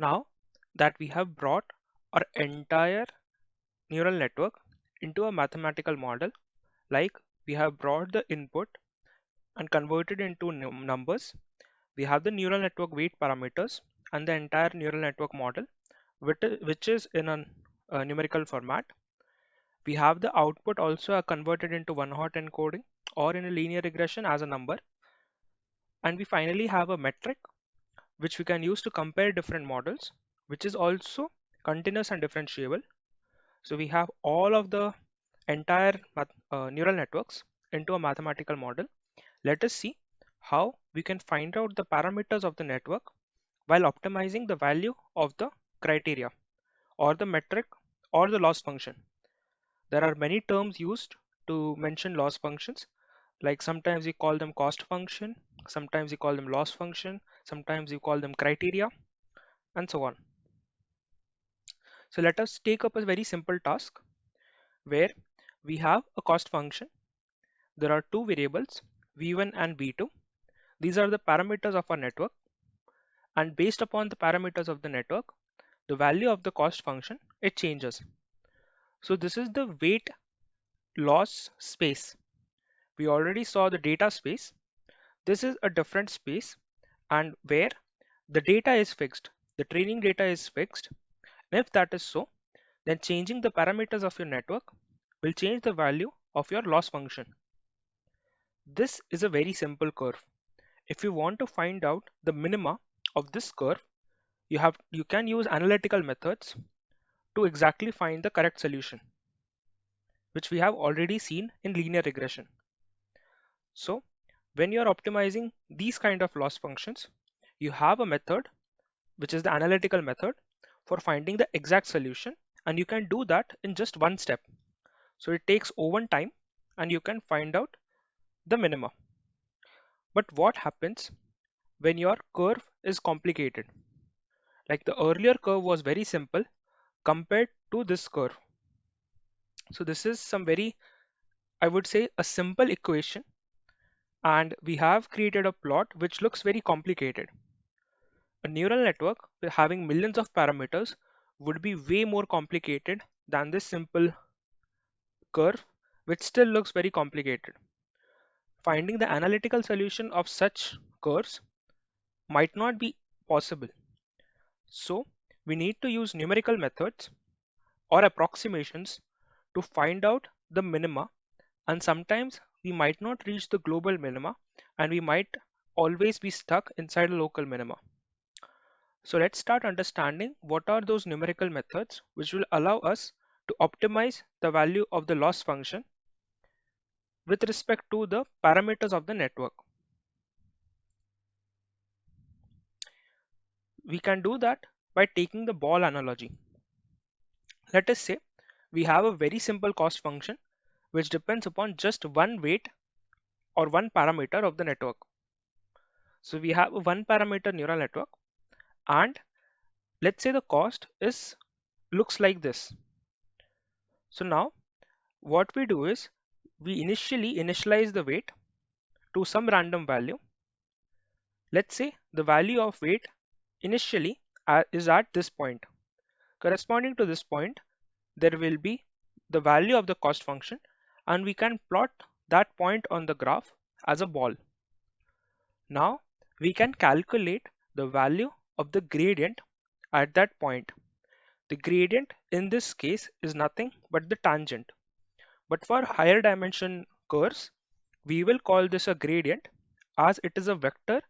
Now that we have brought our entire neural network into a mathematical model, like we have brought the input and converted into numbers, we have the neural network weight parameters and the entire neural network model, which is in a numerical format. We have the output also converted into one-hot encoding or in a linear regression as a number. And we finally have a metric which we can use to compare different models, which is also continuous and differentiable. So we have all of the entire neural networks into a mathematical model. Let us see how we can find out the parameters of the network while optimizing the value of the criteria or the metric or the loss function. There are many terms used to mention loss functions, like sometimes we call them cost function, sometimes we call them loss function, sometimes we call them criteria, and so on. So let us take up a very simple task where we have a cost function. There are two variables, v1 and v2. These are the parameters of our network, and based upon the parameters of the network, the value of the cost function, it changes. So this is the weight loss space. We already saw the data space. This is a different space, and where the data is fixed, the training data is fixed. And if that is so, then changing the parameters of your network will change the value of your loss function. This is a very simple curve. If you want to find out the minima of this curve, you can use analytical methods to exactly find the correct solution, which we have already seen in linear regression. So when you are optimizing these kind of loss functions, you have a method which is the analytical method for finding the exact solution, and you can do that in just one step. So it takes O1 time and you can find out the minima. But what happens when your curve is complicated? Like the earlier curve was very simple compared to this curve. So this is some very, I would say, a simple equation, and we have created a plot which looks very complicated. A neural network with having millions of parameters would be way more complicated than this simple curve, which still looks very complicated. Finding the analytical solution of such curves might not be possible. So we need to use numerical methods or approximations to find out the minima, and sometimes we might not reach the global minima and we might always be stuck inside a local minima. So let's start understanding what are those numerical methods which will allow us to optimize the value of the loss function with respect to the parameters of the network. We can do that by taking the ball analogy. Let us say we have a very simple cost function which depends upon just one weight or one parameter of the network. So we have a one parameter neural network, and let's say the cost is looks like this. So now what we do is we initialize the weight to some random value. Let's say the value of weight initially is at this point. Corresponding to this point, there will be the value of the cost function, and we can plot that point on the graph as a ball. Now we can calculate the value of the gradient at that point. The gradient in this case is nothing but the tangent. But for higher dimension curves, we will call this a gradient, as it is a vector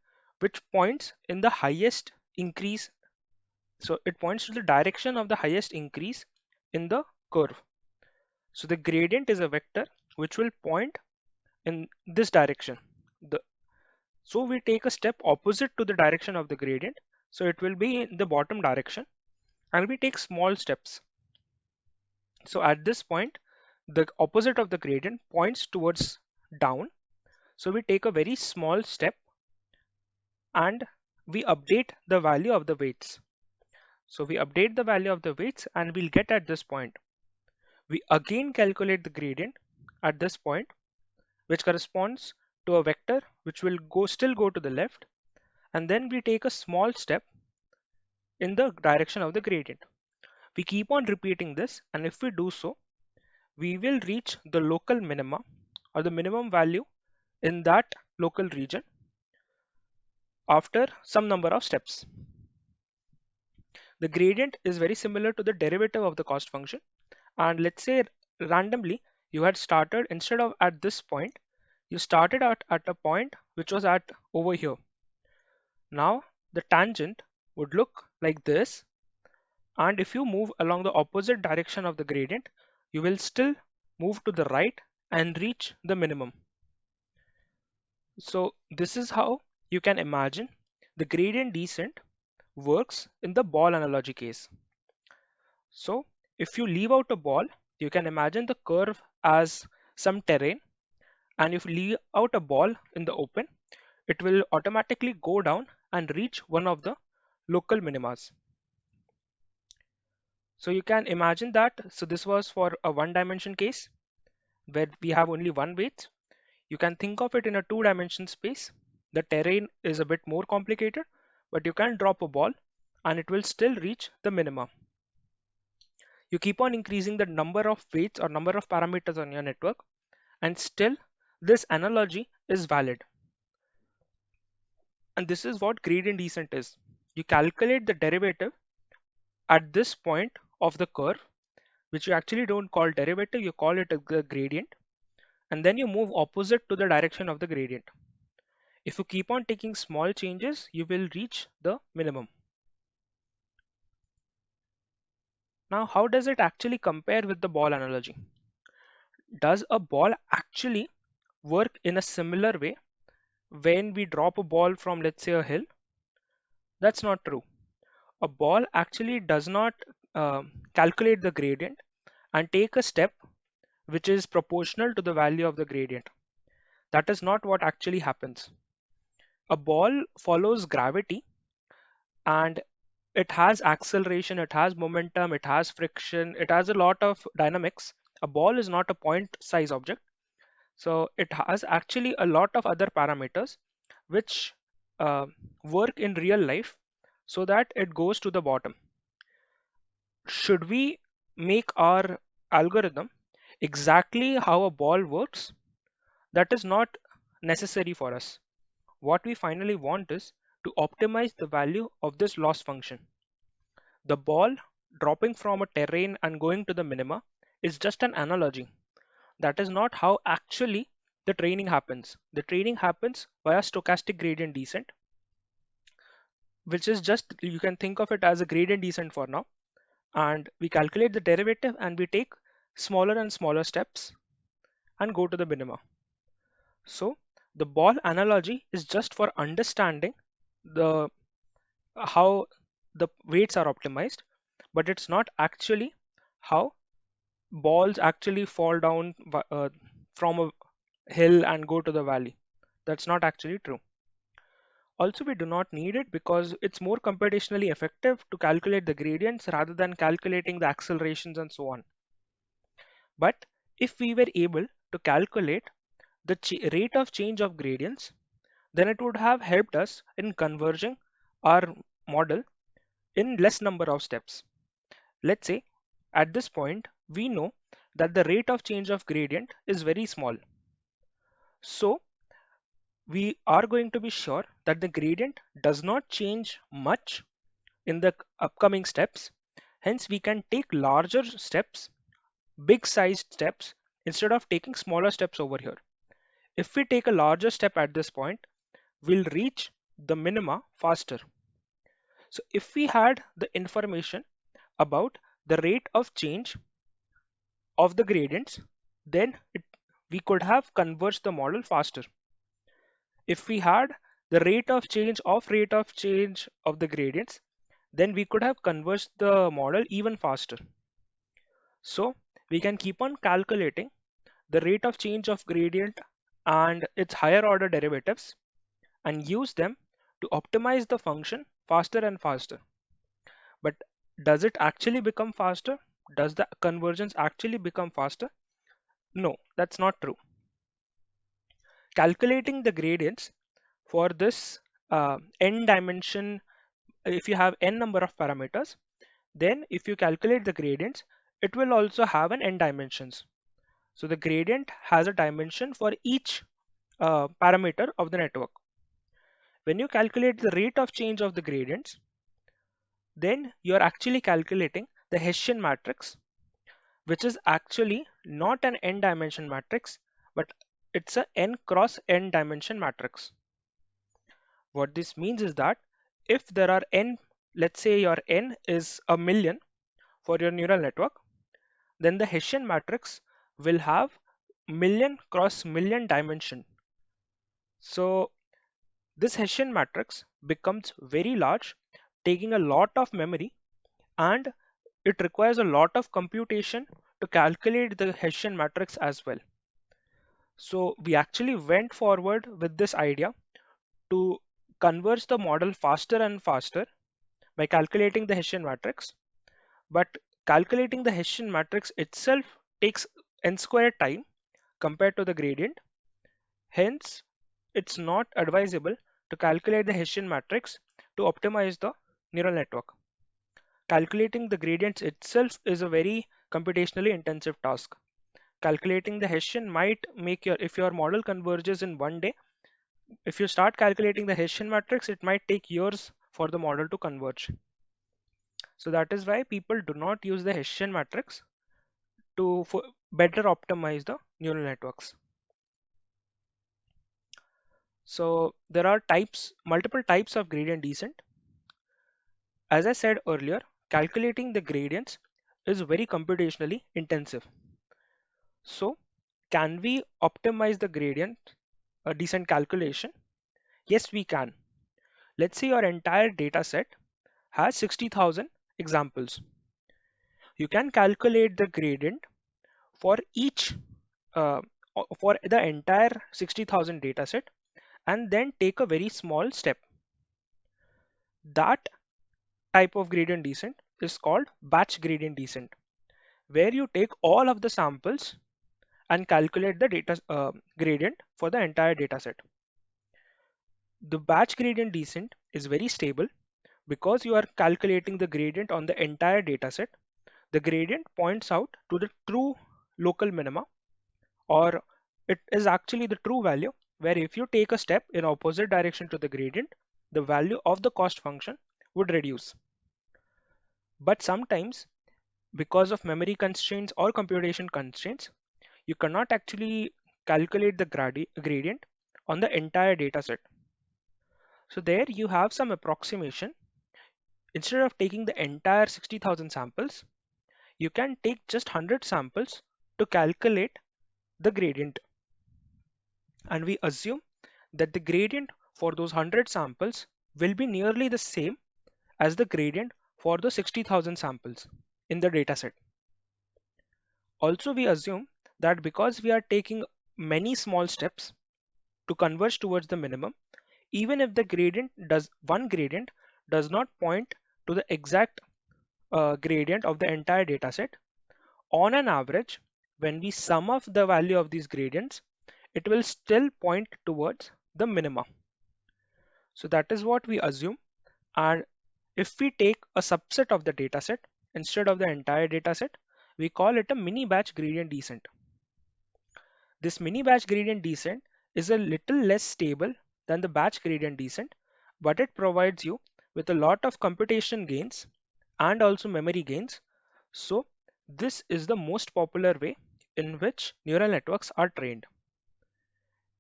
which points in the highest increase. So it points to the direction of the highest increase in the curve. So the gradient is a vector which will point in this direction. So we take a step opposite to the direction of the gradient. So it will be in the bottom direction, and we take small steps. So at this point, the opposite of the gradient points towards down. So we take a very small step and we update the value of the weights. So we update the value of the weights and we'll get at this point. We again calculate the gradient at this point, which corresponds to a vector which will still go to the left, and then we take a small step in the direction of the gradient. We keep on repeating this, and if we do so, we will reach the local minima or the minimum value in that local region after some number of steps. The gradient is very similar to the derivative of the cost function. And let's say randomly you had started, instead of at this point, you started at a point which was at over here. Now the tangent would look like this, and if you move along the opposite direction of the gradient, you will still move to the right and reach the minimum. So this is how you can imagine the gradient descent works in the ball analogy case. So if you leave out a ball, you can imagine the curve as some terrain, and if you leave out a ball in the open, it will automatically go down and reach one of the local minimas. So you can imagine that. So this was for a one dimension case where we have only one weight. You can think of it in a two-dimension space. The terrain is a bit more complicated, but you can drop a ball and it will still reach the minima. You keep on increasing the number of weights or number of parameters on your network, and still this analogy is valid. And this is what gradient descent is. You calculate the derivative at this point of the curve, which you actually don't call derivative, you call it a gradient, and then you move opposite to the direction of the gradient. If you keep on taking small changes, you will reach the minimum. Now, how does it actually compare with the ball analogy? Does a ball actually work in a similar way when we drop a ball from, let's say, a hill? That's not true. A ball actually does not calculate the gradient and take a step which is proportional to the value of the gradient. That is not what actually happens. A ball follows gravity, and it has acceleration, it has momentum, it has friction, it has a lot of dynamics. A ball is not a point size object. So it has actually a lot of other parameters which work in real life so that it goes to the bottom. Should we make our algorithm exactly how a ball works? That is not necessary for us. What we finally want is to optimize the value of this loss function. The ball dropping from a terrain and going to the minima is just an analogy. That is not how actually the training happens. The training happens via stochastic gradient descent, which is just, you can think of it as a gradient descent for now. And we calculate the derivative and we take smaller and smaller steps and go to the minima. So the ball analogy is just for understanding the how the weights are optimized, but it's not actually how balls actually fall down from a hill and go to the valley. That's not actually true. Also, we do not need it because it's more computationally effective to calculate the gradients rather than calculating the accelerations and so on. But if we were able to calculate the rate of change of gradients, then it would have helped us in converging our model in less number of steps. Let's say at this point, we know that the rate of change of gradient is very small. So we are going to be sure that the gradient does not change much in the upcoming steps. Hence, we can take larger steps, big sized steps, instead of taking smaller steps over here. If we take a larger step at this point, we'll reach the minima faster. So if we had the information about the rate of change of the gradients, then we could have converged the model faster. If we had the rate of change of the gradients, then we could have converged the model even faster. So we can keep on calculating the rate of change of gradient and its higher order derivatives and use them to optimize the function faster and faster. But does it actually become faster? Does the convergence actually become faster? No, that's not true. Calculating the gradients for this n dimension if you have n number of parameters, then if you calculate the gradients, it will also have an n dimensions. So the gradient has a dimension for each parameter of the network. When you calculate the rate of change of the gradients, then you are actually calculating the Hessian matrix, which is actually not an n dimension matrix, but it's a n cross n dimension matrix. What this means is that if there are n, let's say your n is a million for your neural network, then the Hessian matrix will have million cross million dimension. So this Hessian matrix becomes very large, taking a lot of memory, and it requires a lot of computation to calculate the Hessian matrix as well. So we actually went forward with this idea to converge the model faster and faster by calculating the Hessian matrix. But calculating the Hessian matrix itself takes n squared time compared to the gradient. Hence, it's not advisable to calculate the Hessian matrix to optimize the neural network. Calculating the gradients itself is a very computationally intensive task. Calculating the Hessian might make if your model converges in one day, if you start calculating the Hessian matrix, it might take years for the model to converge. So that is why people do not use the Hessian matrix to better optimize the neural networks. So there are multiple types of gradient descent. As I said earlier, calculating the gradients is very computationally intensive. So can we optimize the gradient descent calculation? Yes, we can. Let's say your entire data set has 60,000 examples. You can calculate the gradient for each for the entire 60,000 data set and then take a very small step. That type of gradient descent is called batch gradient descent, where you take all of the samples and calculate the data gradient for the entire data set. The batch gradient descent is very stable because you are calculating the gradient on the entire data set. The gradient points out to the true local minima, or it is actually the true value, where if you take a step in opposite direction to the gradient, the value of the cost function would reduce. But sometimes, because of memory constraints or computation constraints, you cannot actually calculate the gradient on the entire data set. So there you have some approximation. Instead of taking the entire 60,000 samples, you can take just 100 samples to calculate the gradient. And we assume that the gradient for those 100 samples will be nearly the same as the gradient for the 60,000 samples in the dataset. Also, we assume that because we are taking many small steps to converge towards the minimum, even if the one gradient does not point to the exact gradient of the entire dataset, on an average, when we sum up the value of these gradients, it will still point towards the minima. So that is what we assume. And if we take a subset of the dataset instead of the entire dataset, we call it a mini batch gradient descent. This mini batch gradient descent is a little less stable than the batch gradient descent, but it provides you with a lot of computation gains and also memory gains. So this is the most popular way in which neural networks are trained.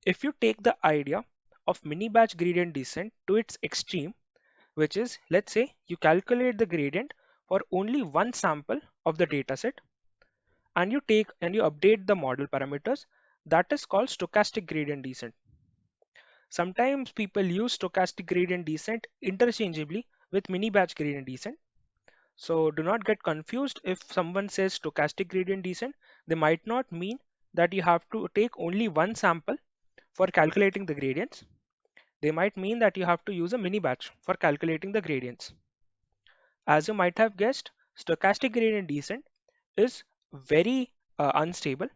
If you take the idea of mini batch gradient descent to its extreme, which is, let's say you calculate the gradient for only one sample of the dataset, and you update the model parameters, that is called stochastic gradient descent. Sometimes people use stochastic gradient descent interchangeably with mini batch gradient descent. So do not get confused. If someone says stochastic gradient descent, they might not mean that you have to take only one sample for calculating the gradients. They might mean that you have to use a mini batch for calculating the gradients. As you might have guessed, stochastic gradient descent is very unstable,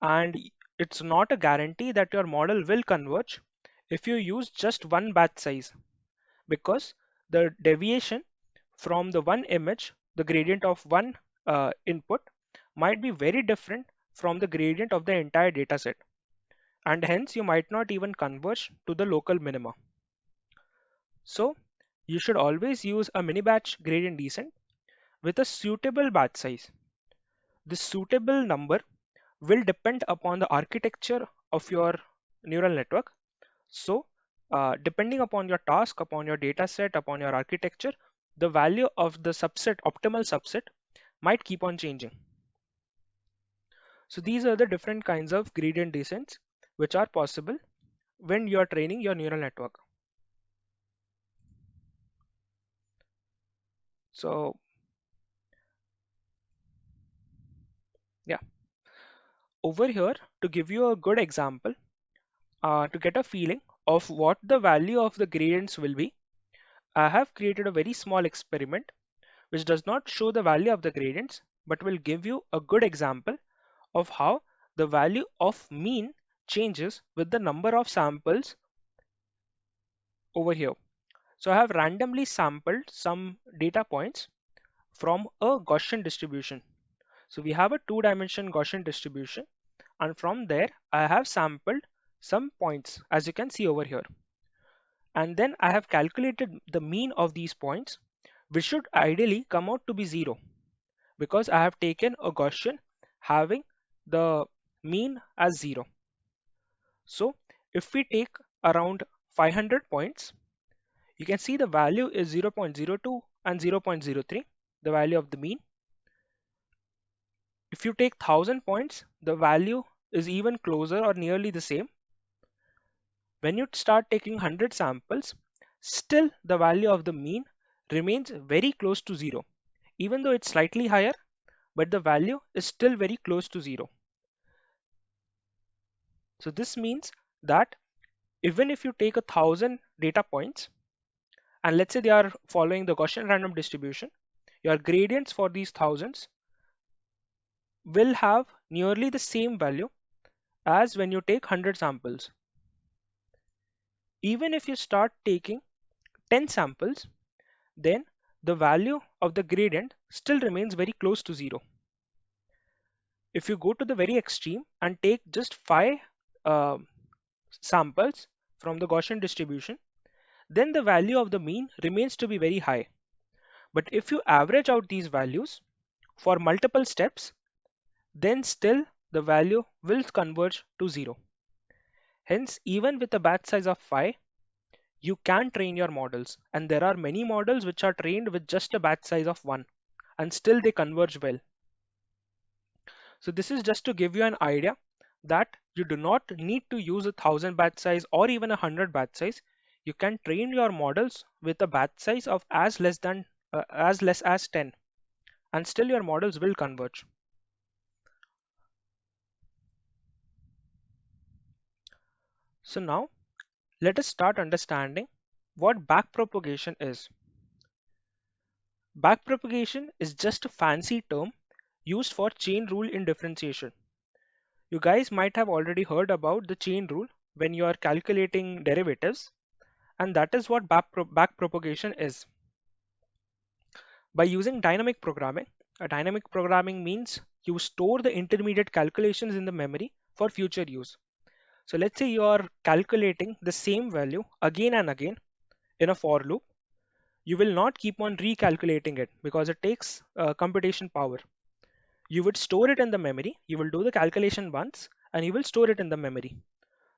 and it's not a guarantee that your model will converge if you use just one batch size, because the deviation from the one image, the gradient of one input might be very different from the gradient of the entire data set, and hence you might not even converge to the local minima. So you should always use a mini batch gradient descent with a suitable batch size. This suitable number will depend upon the architecture of your neural network. So depending upon your task, upon your data set, upon your architecture, the value of the subset, optimal subset, might keep on changing. So these are the different kinds of gradient descents which are possible when you are training your neural network. So yeah, over here to give you a good example, to get a feeling of what the value of the gradients will be, I have created a very small experiment which does not show the value of the gradients but will give you a good example of how the value of mean changes with the number of samples over here. So I have randomly sampled some data points from a Gaussian distribution. So we have a two-dimension Gaussian distribution, and from there I have sampled some points as you can see over here. And then I have calculated the mean of these points, which should ideally come out to be 0 because I have taken a Gaussian having the mean as 0. So if we take around 500 points, you can see the value is 0.02 and 0.03, the value of the mean. If you take 1000 points, the value is even closer or nearly the same. When you start taking 100 samples, still the value of the mean remains very close to 0. Even though it's slightly higher, but the value is still very close to 0. So this means that even if you take 1000 data points, and let's say they are following the Gaussian random distribution, your gradients for these thousands will have nearly the same value as when you take 100 samples. Even if you start taking 10 samples, then the value of the gradient still remains very close to 0. If you go to the very extreme and take just 5 uh, samples from the Gaussian distribution, then the value of the mean remains to be very high. But if you average out these values for multiple steps, then still the value will converge to 0. Hence, even with a batch size of 5, you can train your models. And there are many models which are trained with just a batch size of 1, and still they converge well. So this is just to give you an idea that you do not need to use 1000 batch size or even 100 batch size. You can train your models with a batch size of as less as 10, and still your models will converge. So now let us start understanding what backpropagation is. Backpropagation is just a fancy term used for chain rule in differentiation. You guys might have already heard about the chain rule when you are calculating derivatives, and that is what backpropagation is. By using dynamic programming, a dynamic programming means you store the intermediate calculations in the memory for future use. So let's say you are calculating the same value again and again in a for loop. You will not keep on recalculating it because it takes computation power. You would store it in the memory, you will do the calculation once, and you will store it in the memory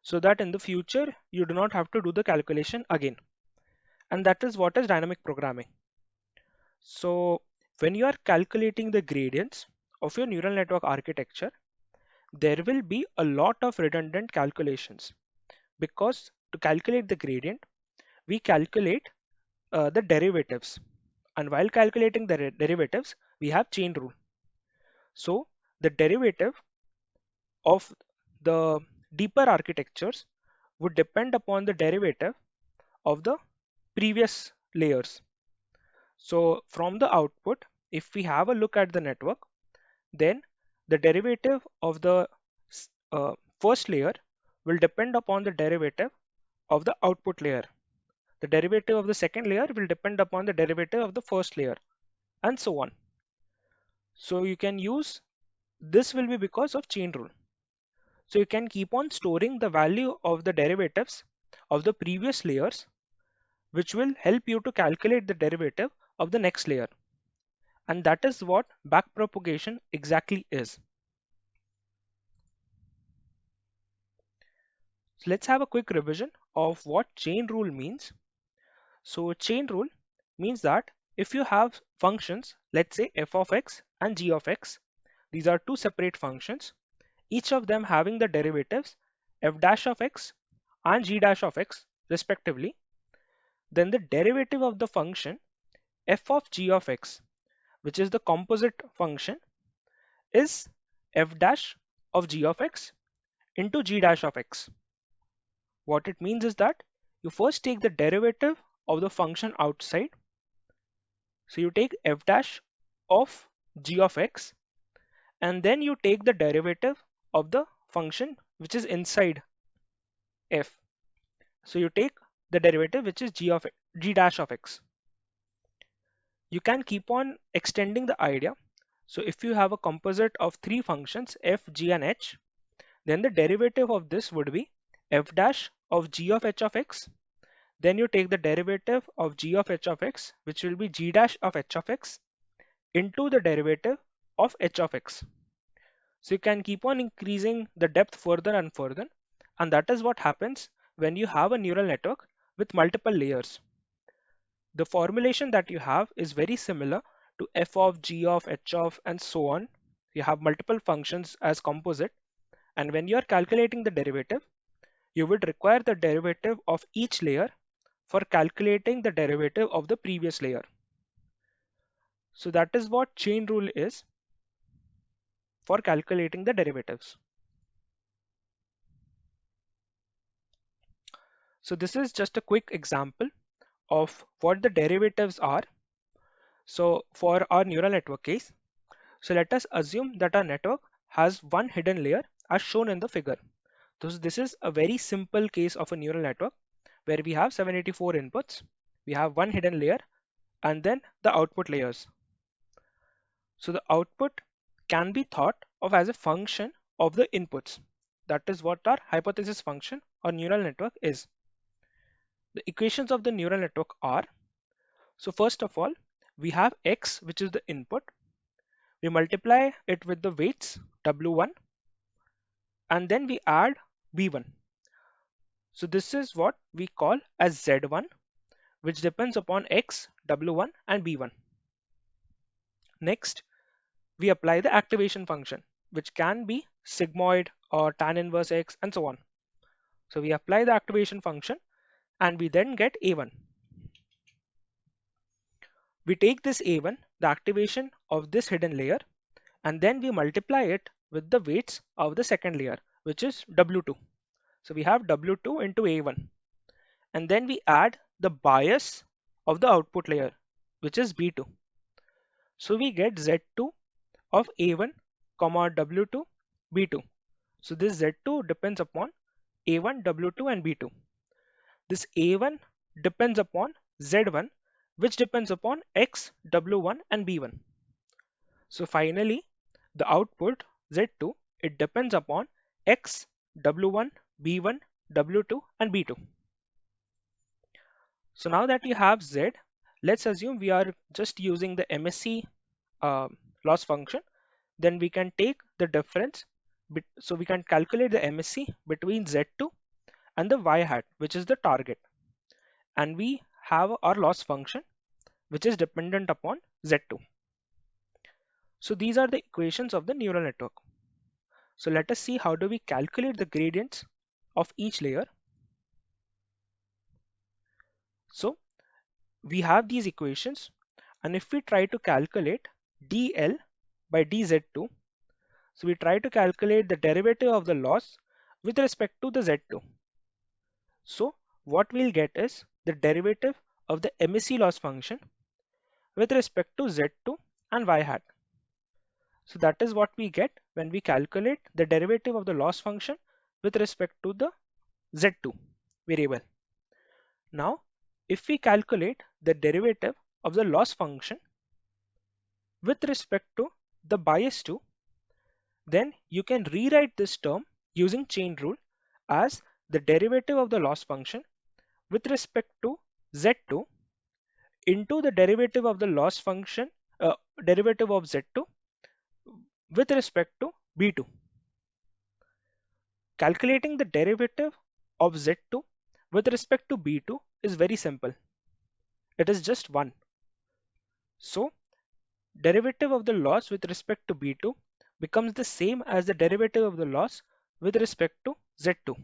so that in the future you do not have to do the calculation again. And that is what is dynamic programming. So when you are calculating the gradients of your neural network architecture, there will be a lot of redundant calculations because to calculate the gradient, we calculate the derivatives. And while calculating the derivatives, we have chain rule. So the derivative of the deeper architectures would depend upon the derivative of the previous layers. So from the output, if we have a look at the network, then the derivative of the first layer will depend upon the derivative of the output layer. The derivative of the second layer will depend upon the derivative of the first layer, and so on. So you can use this will be because of chain rule. So you can keep on storing the value of the derivatives of the previous layers, which will help you to calculate the derivative of the next layer. And that is what backpropagation exactly is. So let's have a quick revision of what chain rule means. So chain rule means that if you have functions, let's say f of x and g of x, these are two separate functions, each of them having the derivatives f dash of x and g dash of x respectively, then the derivative of the function f of g of x, which is the composite function, is f dash of g of x into g dash of x. What it means is that you first take the derivative of the function outside. So you take f dash of g of x, and then you take the derivative of the function which is inside f. So you take the derivative which is g dash of x. You can keep on extending the idea. So if you have a composite of three functions f, g and h, then the derivative of this would be f dash of g of h of x. Then you take the derivative of g of h of x, which will be g dash of h of x, into the derivative of h of x. So you can keep on increasing the depth further and further, and that is what happens when you have a neural network with multiple layers. The formulation that you have is very similar to f of g of h of and so on. You have multiple functions as composite, and when you are calculating the derivative, you would require the derivative of each layer for calculating the derivative of the previous layer. So that is what chain rule is for calculating the derivatives. So this is just a quick example of what the derivatives are. So for our neural network case, so let us assume that our network has one hidden layer as shown in the figure. So this is a very simple case of a neural network where we have 784 inputs, we have one hidden layer, and then the output layers. So the output can be thought of as a function of the inputs. That is what our hypothesis function or neural network is. The equations of the neural network are, so first of all, we have x, which is the input. We multiply it with the weights w1, and then we add b1. So this is what we call as z1, which depends upon x, w1 and b1. Next, we apply the activation function, which can be sigmoid or tan inverse x and so on. So we apply the activation function and we then get a1. We take this a1, the activation of this hidden layer, and then we multiply it with the weights of the second layer, which is w2. So we have w2 into a1, and then we add the bias of the output layer, which is b2. So we get z2 of a1 comma w2 b2. So this z2 depends upon a1 w2 and b2. This a1 depends upon z1, which depends upon x, w1 and b1. So finally, the output z2, it depends upon x, w1, b1, w2 and b2. So now that you have z, let's assume we are just using the MSE loss function. Then we can take the difference. So we can calculate the MSE between z2 and the y hat, which is the target. And we have our loss function, which is dependent upon z2. So these are the equations of the neural network. So let us see how do we calculate the gradients of each layer. So we have these equations, and if we try to calculate dl by dz2, so we try to calculate the derivative of the loss with respect to the z2. So what we'll get is the derivative of the MSE loss function with respect to z2 and y hat. So that is what we get when we calculate the derivative of the loss function with respect to the z2 variable. Now, if we calculate the derivative of the loss function with respect to the bias 2, then you can rewrite this term using chain rule as the derivative of the loss function with respect to z2 into the derivative of the loss function derivative of z2 with respect to b2. Calculating the derivative of z2 with respect to b2 is very simple. It is just 1. So derivative of the loss with respect to b2 becomes the same as the derivative of the loss with respect to z2.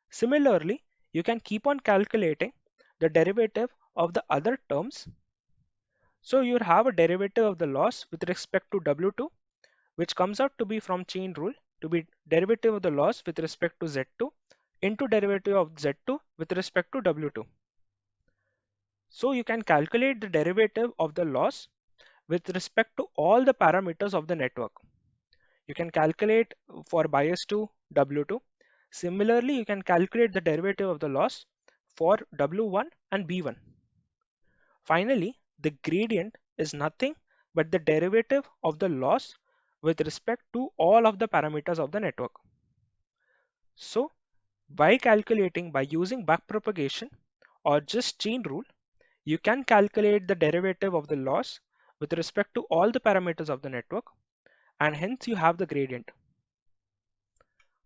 Similarly, you can keep on calculating the derivative of the other terms. So you have a derivative of the loss with respect to w2, which comes out to be from chain rule to be derivative of the loss with respect to z2 into derivative of z2 with respect to w2. So you can calculate the derivative of the loss with respect to all the parameters of the network. You can calculate for bias to W2. Similarly, you can calculate the derivative of the loss for W1 and B1. Finally, the gradient is nothing but the derivative of the loss with respect to all of the parameters of the network. So, by calculating by using backpropagation or just chain rule, you can calculate the derivative of the loss with respect to all the parameters of the network, and hence you have the gradient.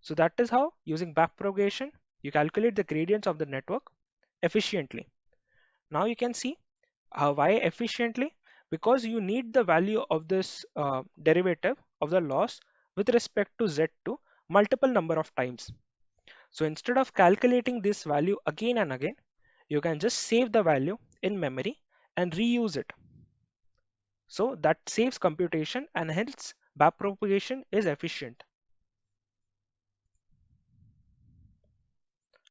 So that is how, using backpropagation, you calculate the gradients of the network efficiently. Now you can see why efficiently, because you need the value of this derivative of the loss with respect to z2 multiple number of times. So instead of calculating this value again and again, you can just save the value in memory and reuse it. So that saves computation, and hence backpropagation is efficient.